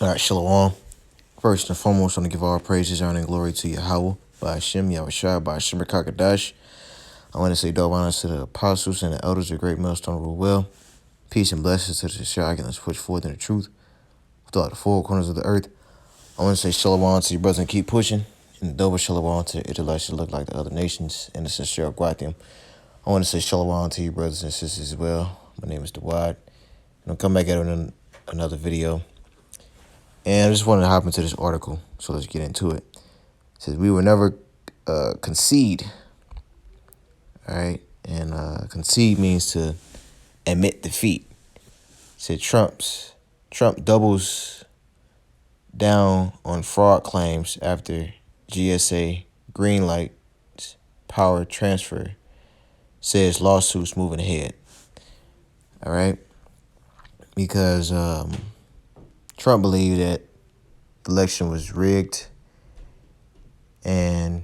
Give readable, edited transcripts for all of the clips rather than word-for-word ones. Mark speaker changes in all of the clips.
Speaker 1: All right, Shalom. First and foremost, I want to give all praises, honor, and glory to Yahweh, by Hashem, Yahushua, by Hashem Kakadash. I want to say double honors to the apostles and the elders of Great Millstone rule well. Peace and blessings to the Shah, and let's push forth in the truth throughout the four corners of the earth. I want to say shalom to your brothers and keep pushing, and double shalom to Israelites that look like the other nations, and the sincere Guathium. I want to say shalom to you brothers and sisters as well. My name is Dawad, and I'll come back at it in another video. And I just wanted to hop into this article, so let's get into it. It says, we will never concede, all right? And concede means to admit defeat. It said Trump doubles down on fraud claims after GSA greenlights power transfer, says lawsuits moving ahead, all right? Because Trump believed that the election was rigged. And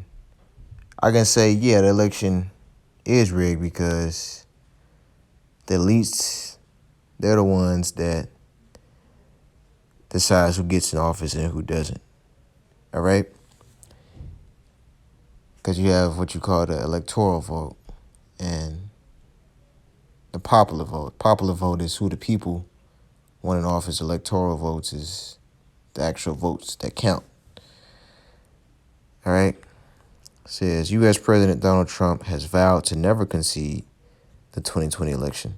Speaker 1: I can say, yeah, the election is rigged because the elites, they're the ones that decides who gets in office and who doesn't. All right? Because you have what you call the electoral vote and the popular vote. Popular vote is who the people want in office. Electoral votes is the actual votes that count. All right? It says U.S. President Donald Trump has vowed to never concede the 2020 election,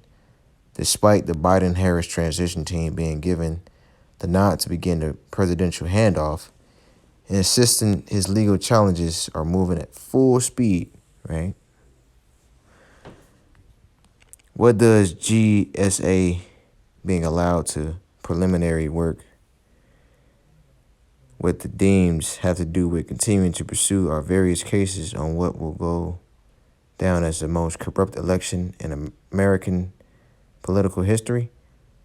Speaker 1: despite the Biden-Harris transition team being given the nod to begin the presidential handoff, and insisting his legal challenges are moving at full speed, right? What does GSA being allowed to preliminary work with the Deems have to do with continuing to pursue our various cases on what will go down as the most corrupt election in American political history?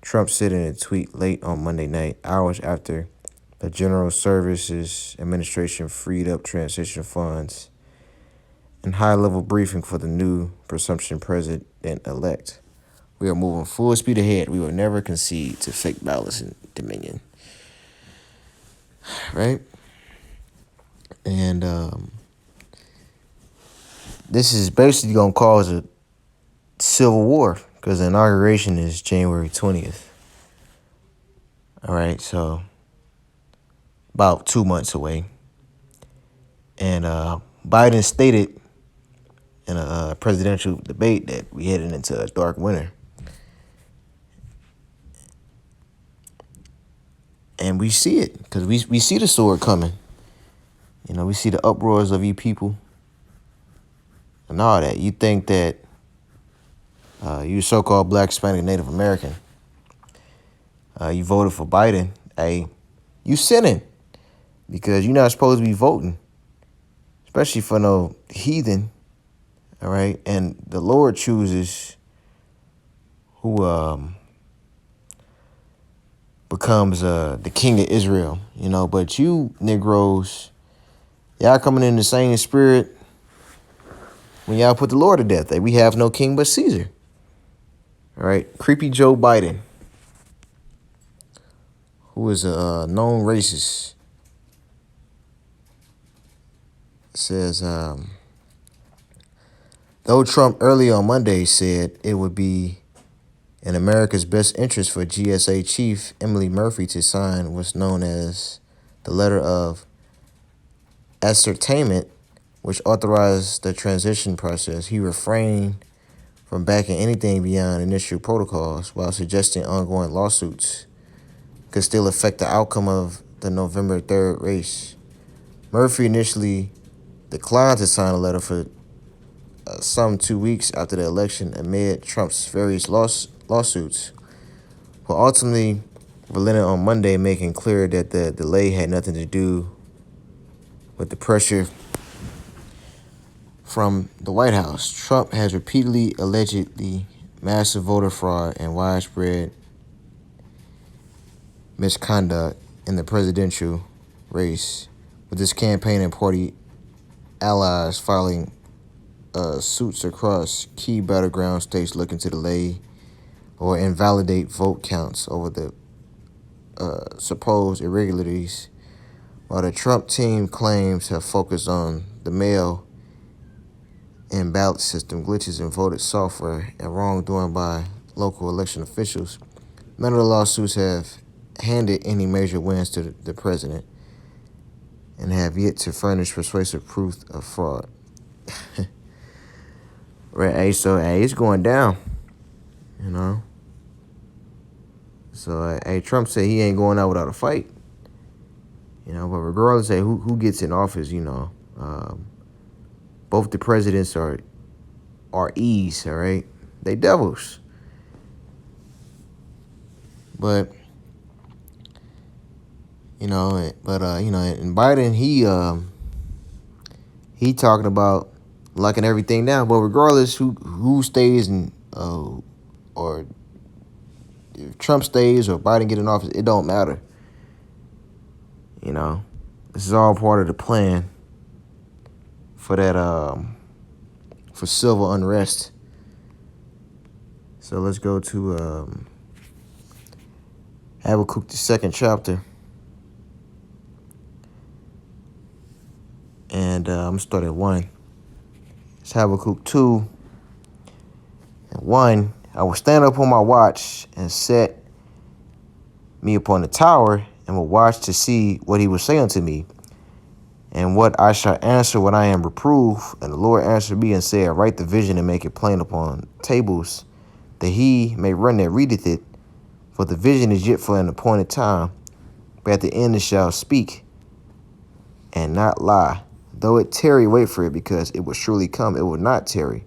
Speaker 1: Trump said in a tweet late on Monday night, hours after the General Services Administration freed up transition funds and high-level briefing for the new presumption president-elect. We are moving full speed ahead. We will never concede to fake ballots in Dominion. Right? And this is basically going to cause a civil war because the inauguration is January 20th. All right, so about 2 months away. And Biden stated in a presidential debate that we headed into a dark winter. And we see it because we see the sword coming. You know, we see the uproars of you people and all that. You think that you so-called Black, Hispanic, Native American, you voted for Biden. Hey, you sinning because you're not supposed to be voting, especially for no heathen. All right, and the Lord chooses who becomes the king of Israel, you know. But you Negroes, y'all coming in the same spirit when y'all put the Lord to death. We have no king but Caesar. All right, creepy Joe Biden, who is a known racist, says, though Trump early on Monday said it would be in America's best interest for GSA chief Emily Murphy to sign what's known as the letter of ascertainment, which authorized the transition process, he refrained from backing anything beyond initial protocols while suggesting ongoing lawsuits could still affect the outcome of the November 3rd race. Murphy initially declined to sign a letter for some 2 weeks after the election amid Trump's various lawsuits, but ultimately relented on Monday, making clear that the delay had nothing to do with the pressure from the White House. Trump has repeatedly allegedly massive voter fraud and widespread misconduct in the presidential race, with his campaign and party allies filing suits across key battleground states looking to delay or invalidate vote counts over the supposed irregularities, while the Trump team claims have focused on the mail and ballot system glitches in voted software and wrongdoing by local election officials. None of the lawsuits have handed any major wins to the president and have yet to furnish persuasive proof of fraud. Right, so it's going down, you know. So Trump said he ain't going out without a fight, you know. But regardless of who gets in office, you know, both the presidents are E's, all right. They devils, but you know, and Biden he talking about locking everything down. But regardless who stays and or if Trump stays or Biden get in office, it don't matter. You know, this is all part of the plan for that for civil unrest. So let's go to Habakkuk, the 2nd chapter. And I'm going to start at 1. It's Habakkuk 2 and 1. I will stand up on my watch and set me upon the tower and will watch to see what he will say unto me, and what I shall answer when I am reproved. And the Lord answered me and said, write the vision and make it plain upon tables, that he may run that readeth it. For the vision is yet for an appointed time, but at the end it shall speak and not lie. Though it tarry, wait for it, because it will surely come. It will not tarry.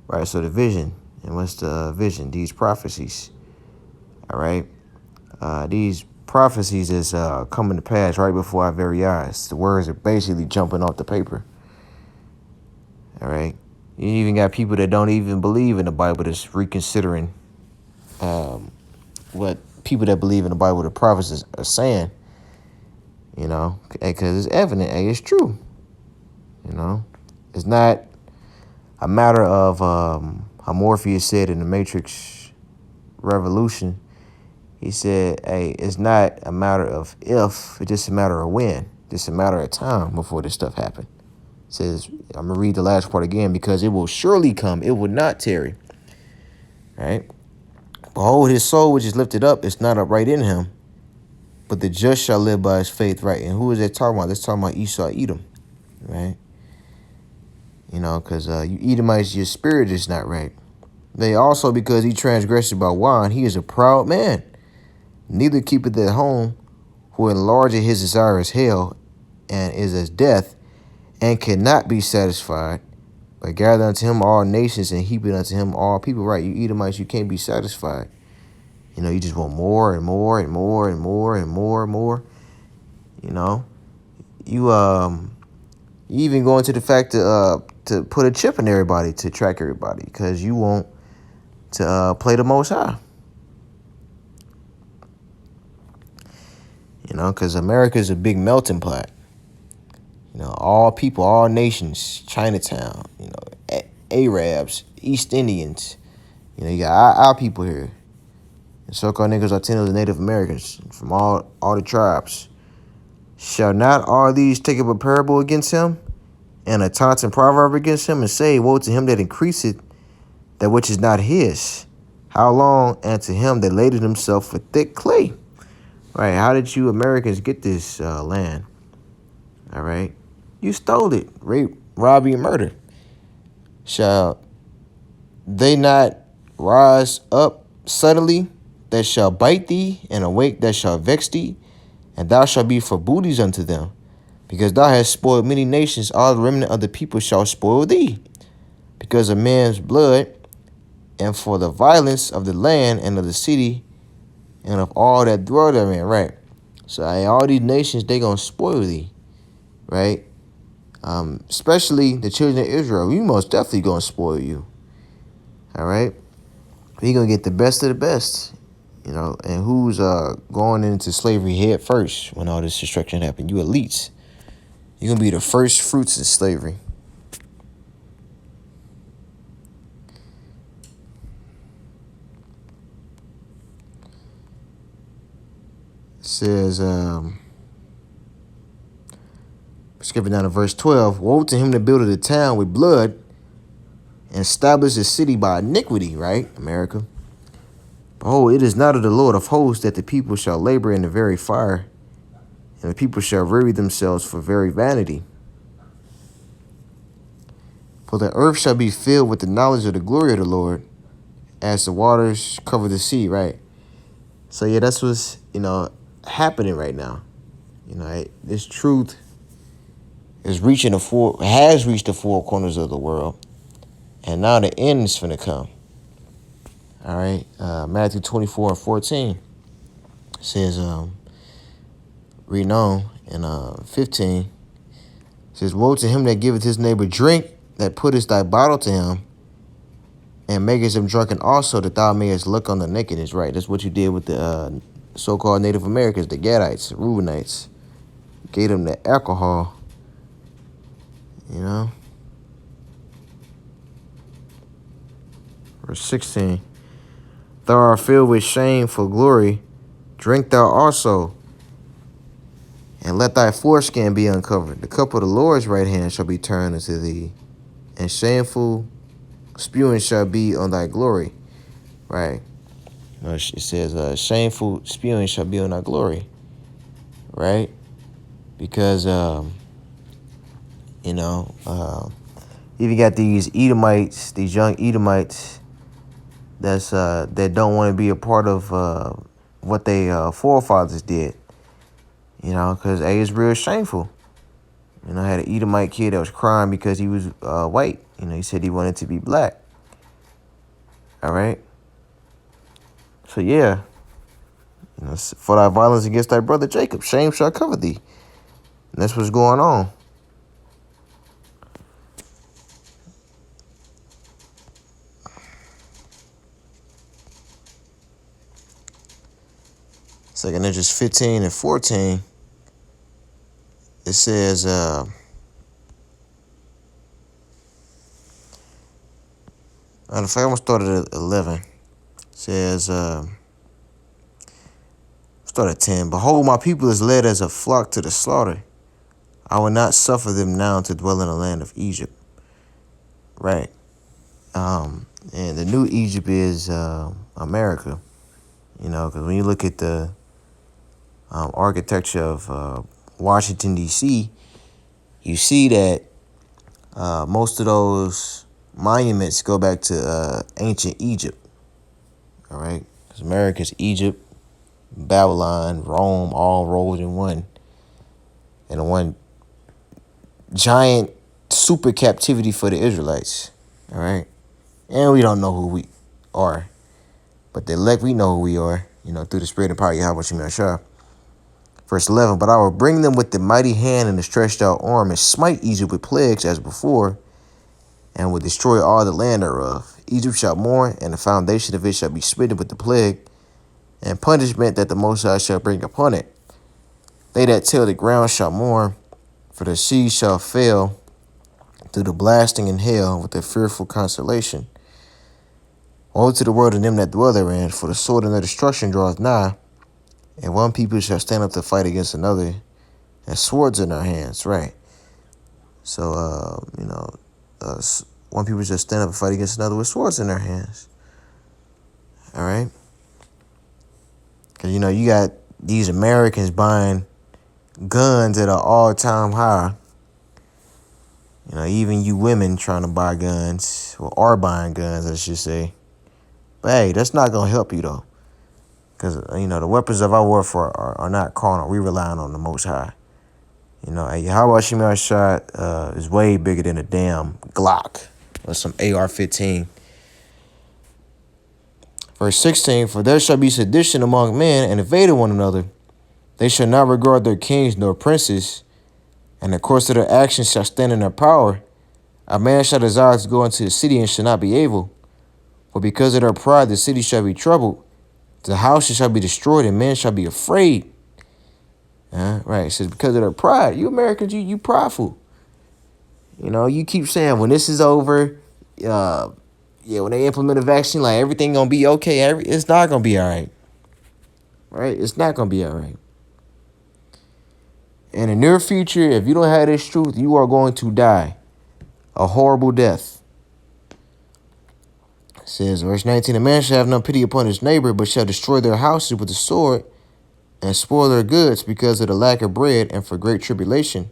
Speaker 1: Right, so the vision. And what's the vision? These prophecies. All right. These prophecies is coming to pass right before our very eyes. The words are basically jumping off the paper. All right. You even got people that don't even believe in the Bible that's reconsidering what people that believe in the Bible, the prophets are saying. You know, because it's evident. Hey, it's true. You know, it's not a matter of how Morpheus said in the Matrix Revolution. He said, hey, it's not a matter of if, it's just a matter of when. It's a matter of time before this stuff happened. It says, I'm going to read the last part again, because it will surely come. It will not tarry. Right? Behold, his soul which is lifted up is not upright in him, but the just shall live by his faith. Right? And who is that talking about? That's talking about Esau, Edom. Right? You know, because you Edomites, your spirit is not right. They also, because he transgressed about wine, he is a proud man. Neither keepeth at home, who enlargeth his desire as hell, and is as death, and cannot be satisfied, but gather unto him all nations, and heap it unto him all people. Right, you Edomites, you can't be satisfied. You know, you just want more and more and more and more and more and more. You know, you even go into the fact to put a chip in everybody to track everybody, because you want to play the Most High. You know, because America is a big melting pot. You know, all people, all nations, Chinatown, you know, Arabs, East Indians. You know, you got our people here. And so-called niggas, Latinos, and Native Americans from all the tribes. Shall not all these take up a parable against him, and a taunting proverb against him, and say, woe to him that increaseth that which is not his? How long? And to him that laded himself with thick clay. Right, how did you Americans get this land? All right, you stole it. Rape, robbery, and murder. Shall they not rise up suddenly that shall bite thee, and awake that shall vex thee? And thou shalt be for booties unto them, because thou hast spoiled many nations. All the remnant of the people shall spoil thee, because of man's blood, and for the violence of the land and of the city, and of all that dwell therein. Right. So all these nations, they gonna spoil thee. Right. Especially the children of Israel. We most definitely gonna spoil you. All right. We gonna get the best of the best. You know, and who's going into slavery head first when all this destruction happened? You elites. You're gonna be the first fruits of slavery. says, skipping down to verse 12, woe to him that builded a town with blood and established a city by iniquity, right, America? Behold, it is not of the Lord of hosts that the people shall labor in the very fire, and the people shall weary themselves for very vanity. For the earth shall be filled with the knowledge of the glory of the Lord, as the waters cover the sea, right? So yeah, that's what's, happening right now. This truth is has reached the four corners of the world, and now the end is finna come. All right, Matthew 24:14 says, reading on in 15, says, woe to him that giveth his neighbor drink, that puttest thy bottle to him, and makest him drunken also, that thou mayest look on the nakedness. Right, that's what you did with the so-called Native Americans, the Gadites, Reubenites. Gave them the alcohol, Verse 16, thou art filled with shame for glory, drink thou also, and let thy foreskin be uncovered. The cup of the Lord's right hand shall be turned unto thee, and shameful spewing shall be on thy glory. Right. It says, shameful spewing shall be on thy glory. Right. Because, even got these Edomites, these young Edomites, that don't want to be a part of what they forefathers did. Because it's real shameful. I had an Edomite kid that was crying because he was white. He said he wanted to be black. All right. So yeah, for thy violence against thy brother Jacob, shame shall cover thee. And that's what's going on. Second Corinthians 15:14. It says, I'm gonna start at 11. It says, start at 10. Behold, my people is led as a flock to the slaughter. I will not suffer them now to dwell in the land of Egypt. Right. And the new Egypt is America. Because when you look at the architecture of Washington, D.C., you see that most of those monuments go back to ancient Egypt. All right. Because America's Egypt, Babylon, Rome, all rolled in one. And one giant super captivity for the Israelites. All right. And we don't know who we are. But the elect, we know who we are, through the spirit and power of Yahweh Shemashah. Verse 11, but I will bring them with the mighty hand and the stretched out arm, and smite Egypt with plagues as before, and will destroy all the land thereof. Egypt shall mourn, and the foundation of it shall be smitten with the plague, and punishment that the Most High shall bring upon it. They that till the ground shall mourn, for the sea shall fail through the blasting in hell with a fearful consolation. Woe to the world and them that dwell therein, for the sword and the destruction draweth nigh, and one people shall stand up to fight against another, and swords in their hands. Right. So, one people shall stand up and fight against another with swords in their hands. All right. Because, you got these Americans buying guns at an all-time high. Even you women trying to buy guns, or are buying guns, I should say. But hey, that's not going to help you, though. Because, the weapons of our warfare are not carnal. We relying on the Most High. Yahweh Shemar shot is way bigger than a damn Glock or some AR-15. Verse 16, for there shall be sedition among men, and invading one another. They shall not regard their kings nor princes, and the course of their actions shall stand in their power. A man shall desire to go into the city and shall not be able. For because of their pride the city shall be troubled. The houses shall be destroyed, and men shall be afraid. Right. It says because of their pride. You Americans, you prideful. You keep saying when this is over, when they implement a vaccine, like everything gonna be okay. It's not gonna be all right. Right? It's not gonna be all right. in the near future, if you don't have this truth, you are going to die a horrible death. It says, verse 19, a man shall have no pity upon his neighbor, but shall destroy their houses with the sword and spoil their goods because of the lack of bread and for great tribulation.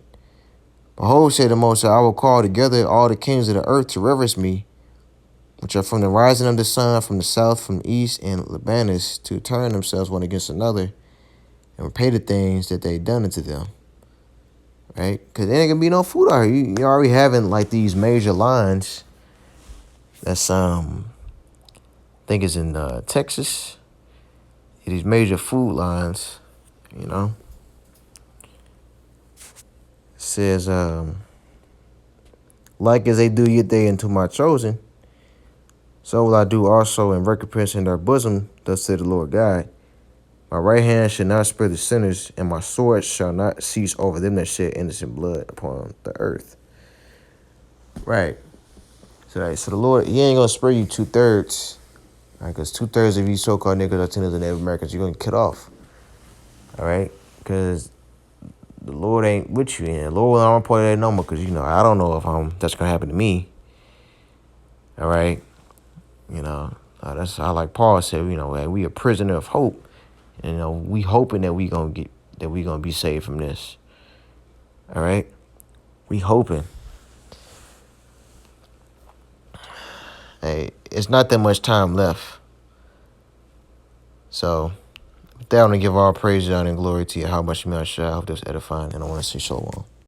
Speaker 1: Behold, said the Most High, I will call together all the kings of the earth to reverence me, which are from the rising of the sun, from the south, from the east, and Libanus, to turn themselves one against another and repay the things that they done unto them. Right? Because there ain't gonna be no food out here. You already having like these major lines. That's I think it's in Texas. These major food lines, you know. It says, like as they do your day unto my chosen, so will I do also in recompense in their bosom, thus said the Lord God. My right hand shall not spare the sinners, and my sword shall not cease over them that shed innocent blood upon the earth. Right. So the Lord, he ain't going to spare you 2/3. Right, because 2/3 of you so-called niggas, Latinos, and Native Americans, you're going to get off. All right? Because the Lord ain't with you. And the Lord will not part of that number because, I don't know if that's going to happen to me. All right? That's how, like Paul said, we a prisoner of hope. And, we hoping that we going to be saved from this. All right? We hoping. Hey, it's not that much time left. So, with that, I want to give all praise, honor, and glory to you. How much you may I share. I hope that's edifying. And I want to say shalom.